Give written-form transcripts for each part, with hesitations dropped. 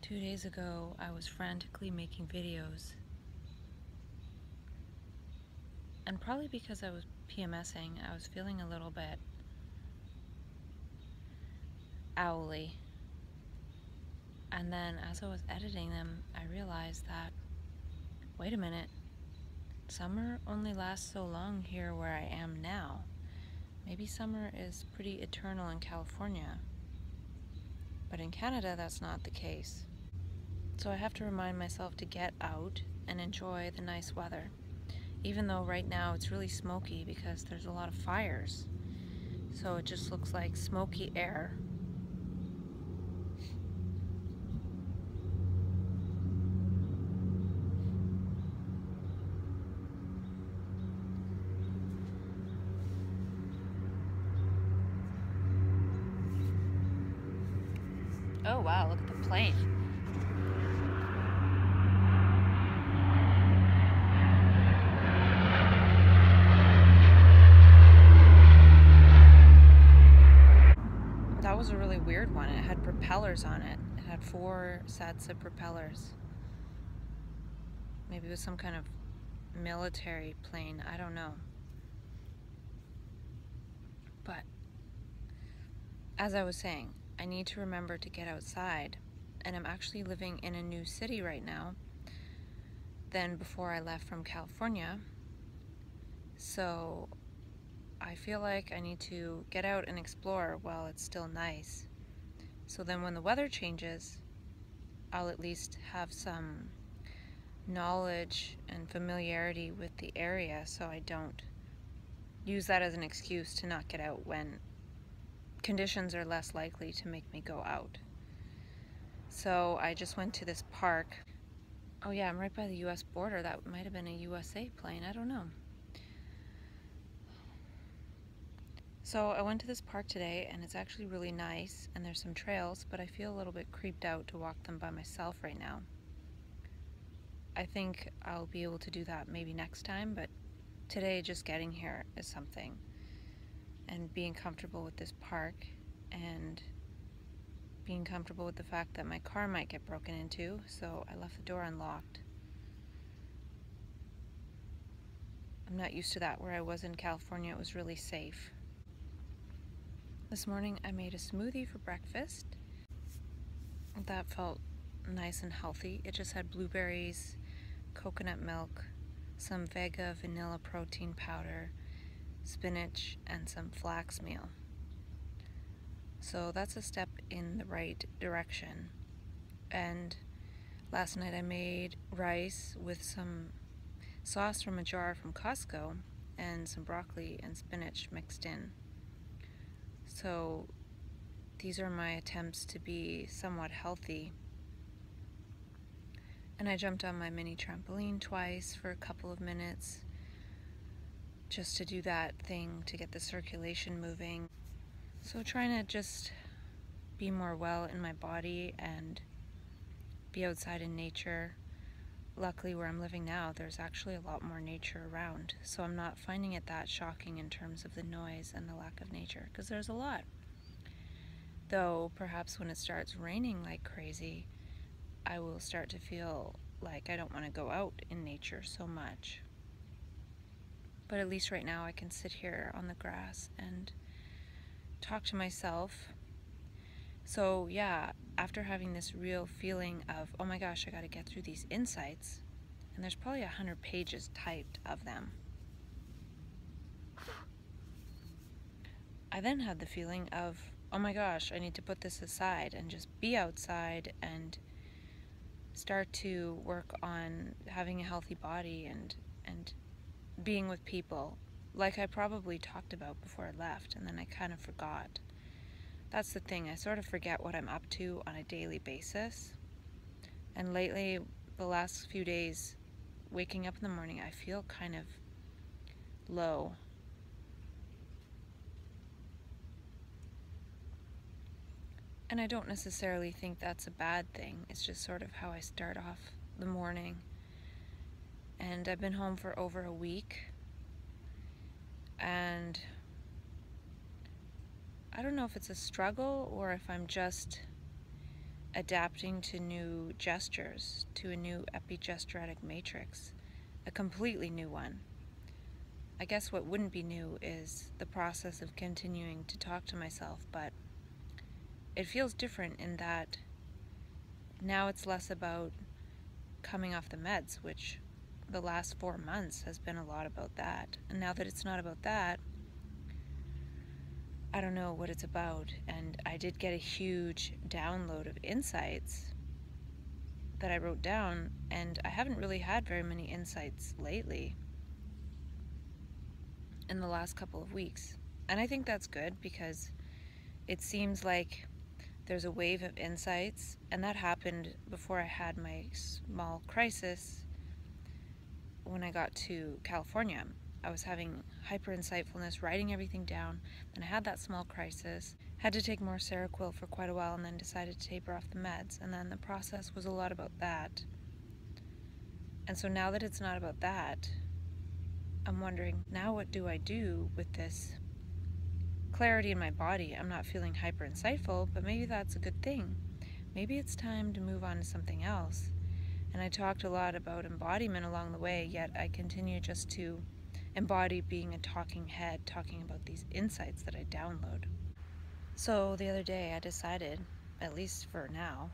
2 days ago, I was frantically making videos, and probably because I was PMSing, I was feeling a little bit owly. And then as I was editing them, I realized that, wait a minute, summer only lasts so long here where I am now. Maybe summer is pretty eternal in California, but in Canada that's not the case. So I have to remind myself to get out and enjoy the nice weather, even though right now it's really smoky because there's a lot of fires. So it just looks like smoky air. Oh wow, look at the plane. That was a really weird one. It had propellers on it. It had 4 sets of propellers. Maybe it was some kind of military plane, I don't know. But as I was saying, I need to remember to get outside, and I'm actually living in a new city right now than before I left from California. So I feel like I need to get out and explore while it's still nice. So then when the weather changes, I'll at least have some knowledge and familiarity with the area, so I don't use that as an excuse to not get out when conditions are less likely to make me go out. So I just went to this park. Oh yeah, I'm right by the US border. That might have been a USA plane, I don't know. So I went to this park today, and it's actually really nice, and there's some trails, but I feel a little bit creeped out to walk them by myself right now. I think I'll be able to do that maybe next time, but today just getting here is something. And being comfortable with this park, and being comfortable with the fact that my car might get broken into, so I left the door unlocked. I'm not used to that. Where I was in California, it was really safe. This morning I made a smoothie for breakfast. That felt nice and healthy. It just had blueberries, coconut milk, some Vega vanilla protein powder, spinach, and some flax meal. So that's a step in the right direction. And last night I made rice with some sauce from a jar from Costco and some broccoli and spinach mixed in. So these are my attempts to be somewhat healthy. And I jumped on my mini trampoline twice for a couple of minutes just to do that thing to get the circulation moving. So trying to just be more well in my body and be outside in nature. Luckily where I'm living now, there's actually a lot more nature around, so I'm not finding it that shocking in terms of the noise and the lack of nature, because there's a lot. Though perhaps when it starts raining like crazy, I will start to feel like I don't want to go out in nature so much. But at least right now I can sit here on the grass and talk to myself. So yeah, after having this real feeling of, oh my gosh, I gotta get through these insights, and there's probably 100 pages typed of them, I then had the feeling of, oh my gosh, I need to put this aside and just be outside and start to work on having a healthy body and being with people, like I probably talked about before I left, and then I kind of forgot. That's the thing, I sort of forget what I'm up to on a daily basis. And lately, the last few days, waking up in the morning, I feel kind of low. And I don't necessarily think that's a bad thing. It's just sort of how I start off the morning. And I've been home for over a week. And I don't know if it's a struggle or if I'm just adapting to new gestures, to a new epigesturetic matrix, a completely new one. I guess what wouldn't be new is the process of continuing to talk to myself, but it feels different in that now it's less about coming off the meds, which the last 4 months has been a lot about that. And now that it's not about that, I don't know what it's about. And I did get a huge download of insights that I wrote down, and I haven't really had very many insights lately in the last couple of weeks. And I think that's good because it seems like there's a wave of insights, and that happened before I had my small crisis when I got to California. I was having hyper insightfulness, writing everything down, and I had that small crisis. Had to take more Seroquel for quite a while and then decided to taper off the meds, and then the process was a lot about that. And so now that it's not about that, I'm wondering, now what do I do with this clarity in my body? I'm not feeling hyper insightful, but maybe that's a good thing. Maybe it's time to move on to something else. And I talked a lot about embodiment along the way, yet I continue just to embody being a talking head, talking about these insights that I download. So the other day I decided, at least for now,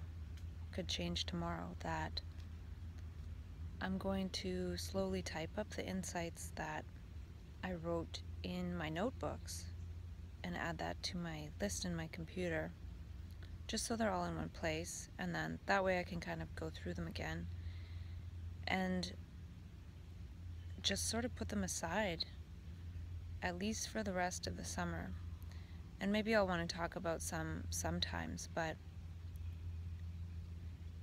could change tomorrow, that I'm going to slowly type up the insights that I wrote in my notebooks and add that to my list in my computer, just so they're all in one place, and then that way I can kind of go through them again and just sort of put them aside, at least for the rest of the summer. And maybe I'll want to talk about some sometimes, but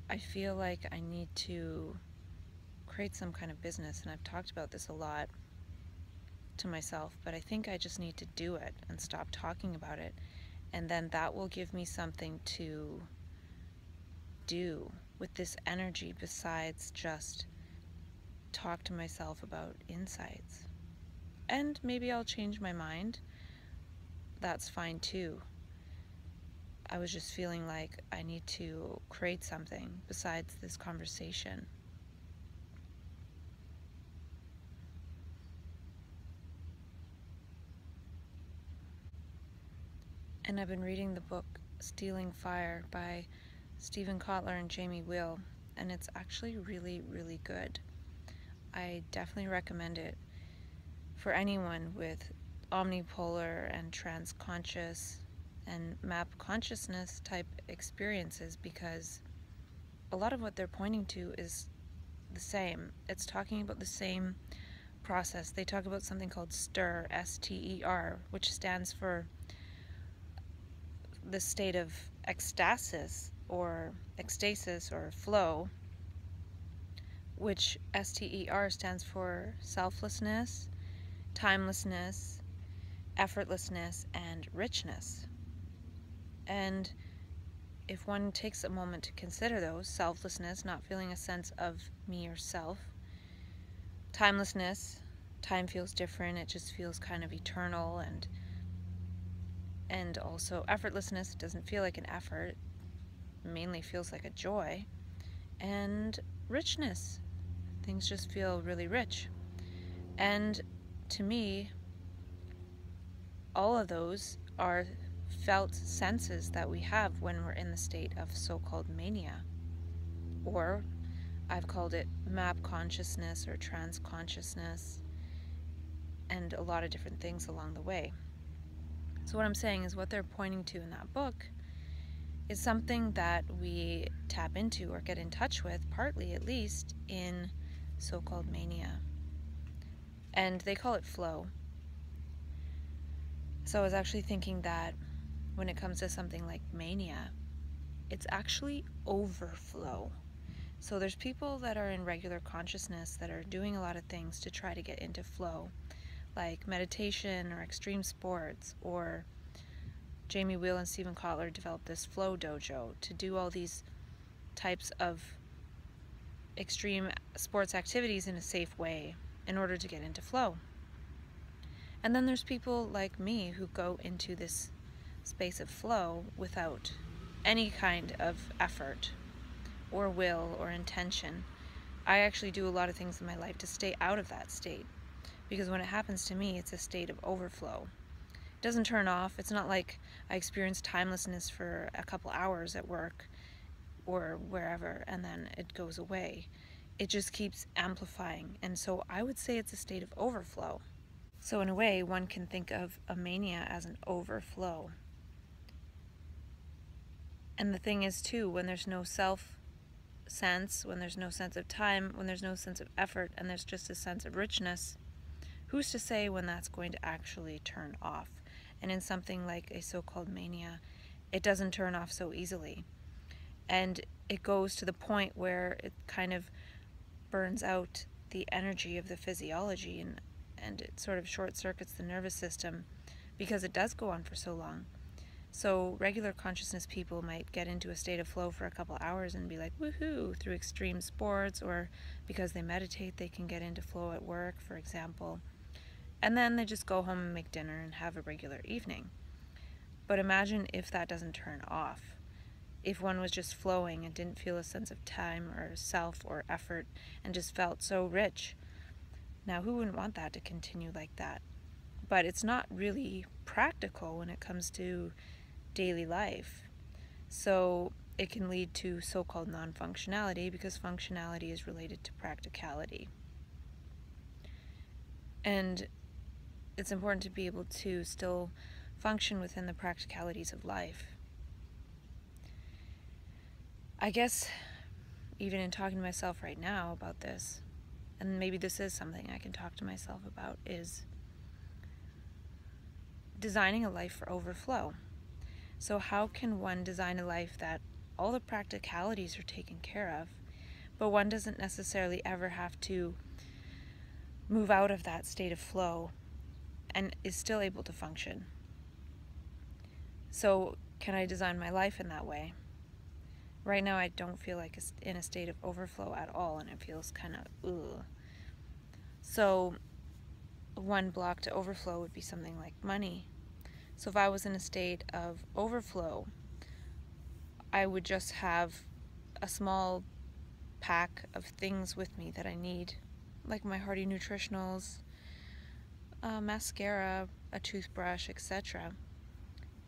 I feel like I need to create some kind of business, and I've talked about this a lot to myself, but I think I just need to do it and stop talking about it, and then that will give me something to do with this energy besides just talk to myself about insights. And maybe I'll change my mind. That's fine too. I was just feeling like I need to create something besides this conversation. And I've been reading the book Stealing Fire by Stephen Kotler and Jamie Wheal, and it's actually really, really good. I definitely recommend it for anyone with omnipolar and transconscious and map consciousness type experiences, because a lot of what they're pointing to is the same. It's talking about the same process. They talk about something called STER, S-T-E-R, which stands for the state of ecstasis or flow, which STER stands for selflessness, timelessness, effortlessness, and richness. And if one takes a moment to consider those, selflessness, not feeling a sense of me or self, timelessness, time feels different, it just feels kind of eternal, and also effortlessness, it doesn't feel like an effort, it mainly feels like a joy, and richness, things just feel really rich. And to me, all of those are felt senses that we have when we're in the state of so-called mania, or I've called it map consciousness or trans consciousness, and a lot of different things along the way. So what I'm saying is what they're pointing to in that book is something that we tap into or get in touch with, partly at least, in so-called mania. And they call it flow. So I was actually thinking that when it comes to something like mania, it's actually overflow. So there's people that are in regular consciousness that are doing a lot of things to try to get into flow, like meditation or extreme sports, or Jamie Wheal and Stephen Kotler developed this flow dojo to do all these types of extreme sports activities in a safe way in order to get into flow. And then there's people like me who go into this space of flow without any kind of effort or will or intention, I actually do a lot of things in my life to stay out of that state. Because when it happens to me, it's a state of overflow. It doesn't turn off. It's not like I experience timelessness for a couple hours at work or wherever and then it goes away. It just keeps amplifying. And so I would say it's a state of overflow. So in a way, one can think of a mania as an overflow. And the thing is too, when there's no self-sense, when there's no sense of time, when there's no sense of effort, and there's just a sense of richness, who's to say when that's going to actually turn off? And in something like a so-called mania, it doesn't turn off so easily. And it goes to the point where it kind of burns out the energy of the physiology and it sort of short-circuits the nervous system because it does go on for so long. So regular consciousness people might get into a state of flow for a couple hours and be like, woohoo, through extreme sports, or because they meditate, they can get into flow at work, for example. And then they just go home and make dinner and have a regular evening. But imagine if that doesn't turn off. If one was just flowing and didn't feel a sense of time or self or effort and just felt so rich. Now, who wouldn't want that to continue like that? But it's not really practical when it comes to daily life. So it can lead to so-called non-functionality because functionality is related to practicality. And it's important to be able to still function within the practicalities of life. I guess even in talking to myself right now about this, and maybe this is something I can talk to myself about, is designing a life for overflow. So how can one design a life that all the practicalities are taken care of, but one doesn't necessarily ever have to move out of that state of flow and is still able to function? So can I design my life in that way? Right now I don't feel like it's in a state of overflow at all, and it feels kind of ugh. So one block to overflow would be something like money. So if I was in a state of overflow, I would just have a small pack of things with me that I need, like my hearty nutritionals, mascara, a toothbrush, etc.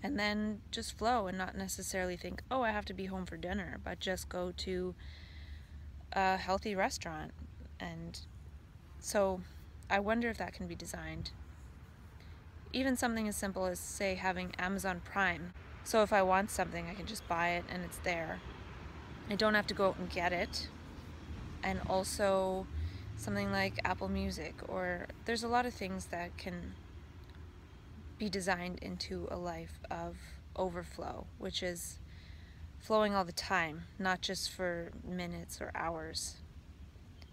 And then just flow and not necessarily think, oh, I have to be home for dinner, but just go to a healthy restaurant. And so I wonder if that can be designed. Even something as simple as, say, having Amazon Prime. So if I want something, I can just buy it and it's there. I don't have to go out and get it. And also something like Apple Music, or there's a lot of things that can be designed into a life of overflow, which is flowing all the time, not just for minutes or hours.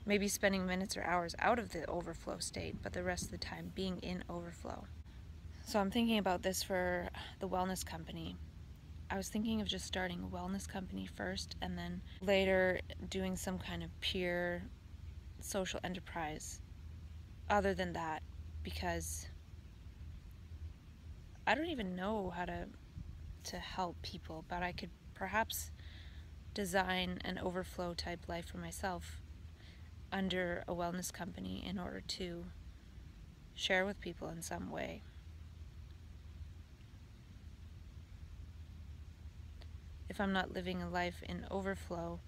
Maybe spending minutes or hours out of the overflow state, but the rest of the time being in overflow. So I'm thinking about this for the wellness company. I was thinking of just starting a wellness company first and then later doing some kind of peer social enterprise other than that, because I don't even know how to help people, but I could perhaps design an overflow type life for myself under a wellness company in order to share with people in some way. If I'm not living a life in overflow,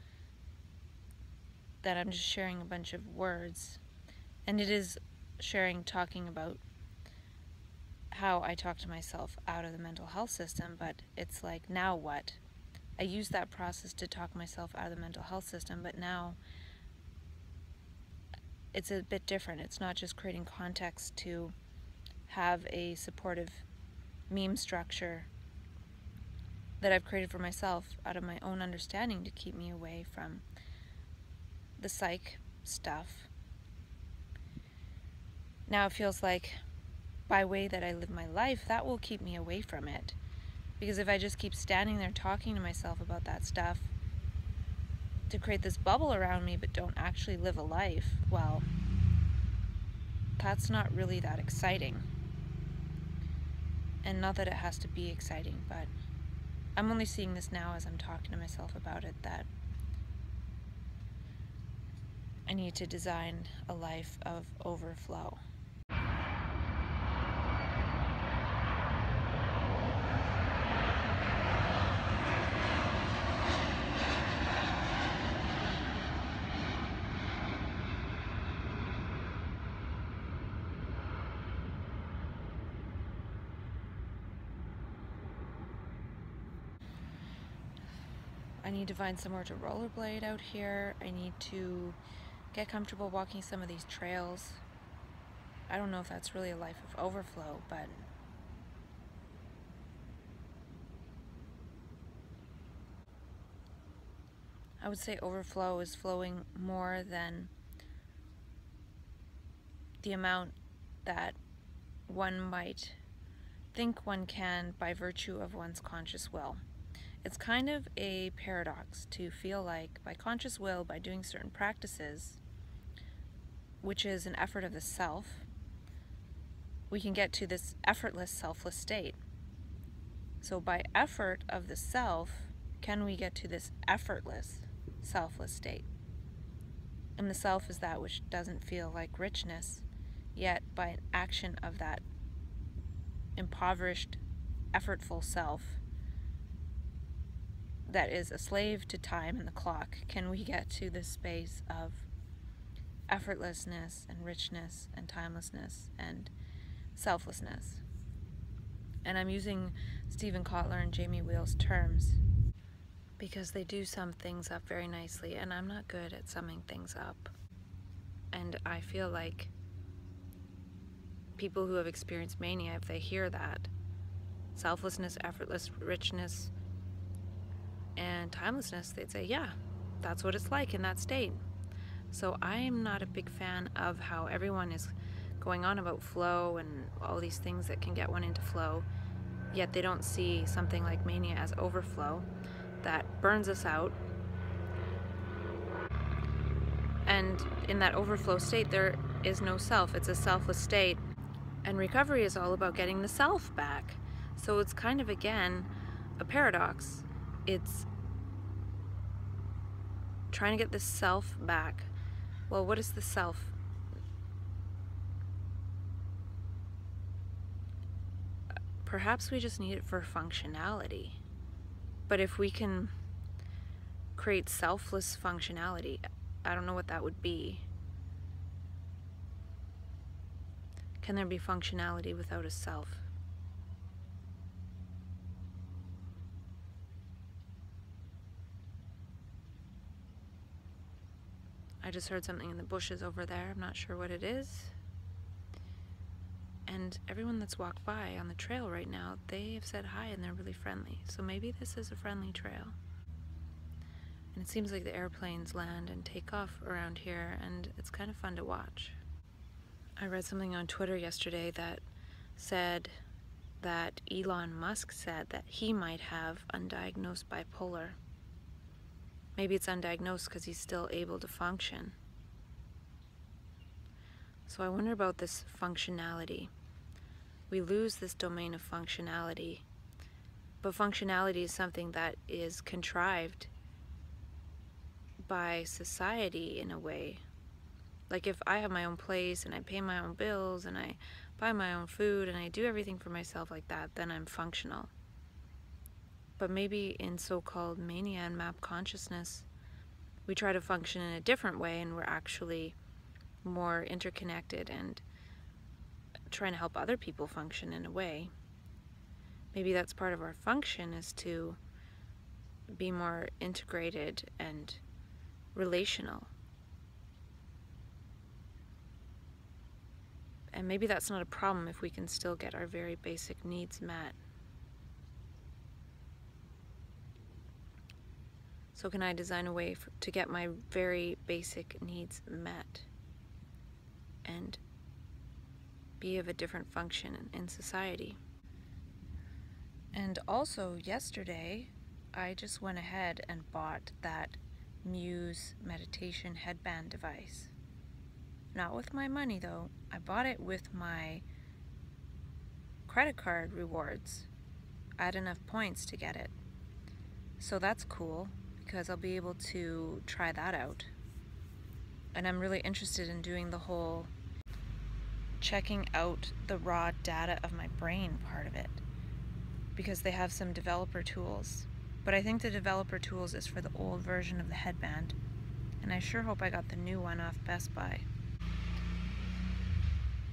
that I'm just sharing a bunch of words. And it is sharing, talking about how I talk to myself out of the mental health system, but it's like, now what? I use that process to talk myself out of the mental health system, but now it's a bit different. It's not just creating context to have a supportive meme structure that I've created for myself out of my own understanding to keep me away from the psych stuff. Now it feels like by way that I live my life, that will keep me away from it. Because if I just keep standing there talking to myself about that stuff to create this bubble around me but don't actually live a life, well, that's not really that exciting. And not that it has to be exciting, but I'm only seeing this now as I'm talking to myself about it, that I need to design a life of overflow. I need to find somewhere to rollerblade out here. I need to get comfortable walking some of these trails. I don't know if that's really a life of overflow, but I would say overflow is flowing more than the amount that one might think one can by virtue of one's conscious will. It's kind of a paradox to feel like by conscious will, by doing certain practices, which is an effort of the self, we can get to this effortless, selfless state. So by effort of the self, can we get to this effortless, selfless state? And the self is that which doesn't feel like richness, yet by an action of that impoverished, effortful self that is a slave to time and the clock, can we get to this space of effortlessness and richness and timelessness and selflessness. And I'm using Stephen Kotler and Jamie Wheel's terms because they do sum things up very nicely, and I'm not good at summing things up. And I feel like people who have experienced mania, if they hear that, selflessness, effortless richness, and timelessness, they'd say, yeah, that's what it's like in that state. So I'm not a big fan of how everyone is going on about flow and all these things that can get one into flow, yet they don't see something like mania as overflow that burns us out. And in that overflow state, there is no self. It's a selfless state. And recovery is all about getting the self back. So it's kind of, again, a paradox. It's trying to get the self back. Well, what is the self? Perhaps we just need it for functionality. But if we can create selfless functionality, I don't know what that would be. Can there be functionality without a self? I just heard something in the bushes over there. I'm not sure what it is. And everyone that's walked by on the trail right now, they have said hi and they're really friendly. So maybe this is a friendly trail. And it seems like the airplanes land and take off around here, and it's kind of fun to watch. I read something on Twitter yesterday that said that Elon Musk said that he might have undiagnosed bipolar. Maybe it's undiagnosed because he's still able to function. So I wonder about this functionality. We lose this domain of functionality, but functionality is something that is contrived by society in a way. Like if I have my own place and I pay my own bills and I buy my own food and I do everything for myself like that, then I'm functional. But maybe in so-called mania and map consciousness, we try to function in a different way, and we're actually more interconnected and trying to help other people function in a way. Maybe that's part of our function, is to be more integrated and relational. And maybe that's not a problem if we can still get our very basic needs met. So can I design a way to get my very basic needs met and be of a different function in society? And also yesterday, I just went ahead and bought that Muse meditation headband device. Not with my money though. I bought it with my credit card rewards. I had enough points to get it. So that's cool because I'll be able to try that out. And I'm really interested in doing the whole checking out the raw data of my brain part of it, because they have some developer tools. But I think the developer tools is for the old version of the headband, and I sure hope I got the new one off Best Buy.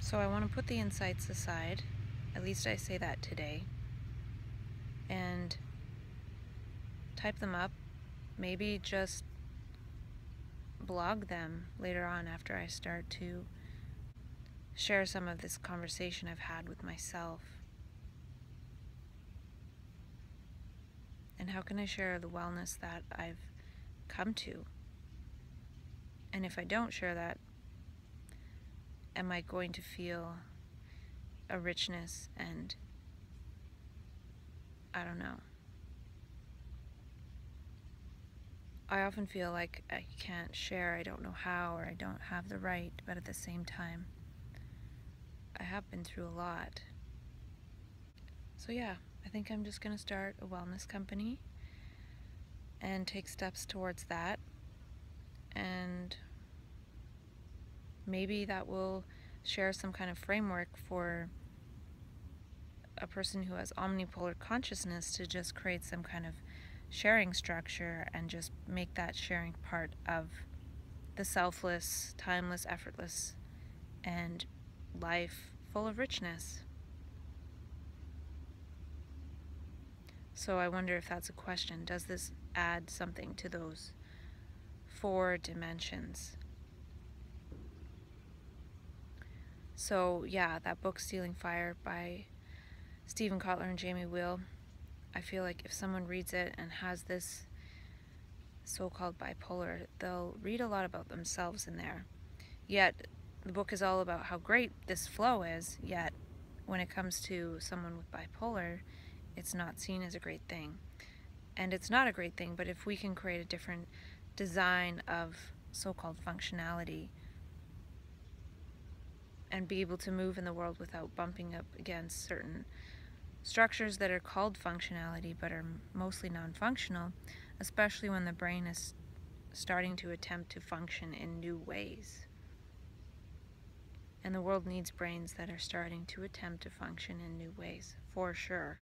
So I want to put the insights aside, at least I say that today, and type them up, maybe just blog them later on after I start to share some of this conversation I've had with myself. And how can I share the wellness that I've come to? And if I don't share that, am I going to feel a richness? And I don't know. I often feel like I can't share, I don't know how, or I don't have the right, but at the same time, I have been through a lot. So yeah, I think I'm just going to start a wellness company and take steps towards that, and maybe that will share some kind of framework for a person who has omnipolar consciousness to just create some kind of sharing structure and just make that sharing part of the selfless, timeless, effortless, and life full of richness. So I wonder if that's a question. Does this add something to those 4 dimensions? So yeah, that book Stealing Fire by Stephen Kotler and Jamie Wheal, I feel like if someone reads it and has this so-called bipolar, they'll read a lot about themselves in there. Yet the book is all about how great this flow is, yet when it comes to someone with bipolar, it's not seen as a great thing. And it's not a great thing, but if we can create a different design of so-called functionality and be able to move in the world without bumping up against certain structures that are called functionality but are mostly non-functional, especially when the brain is starting to attempt to function in new ways. And the world needs brains that are starting to attempt to function in new ways, for sure.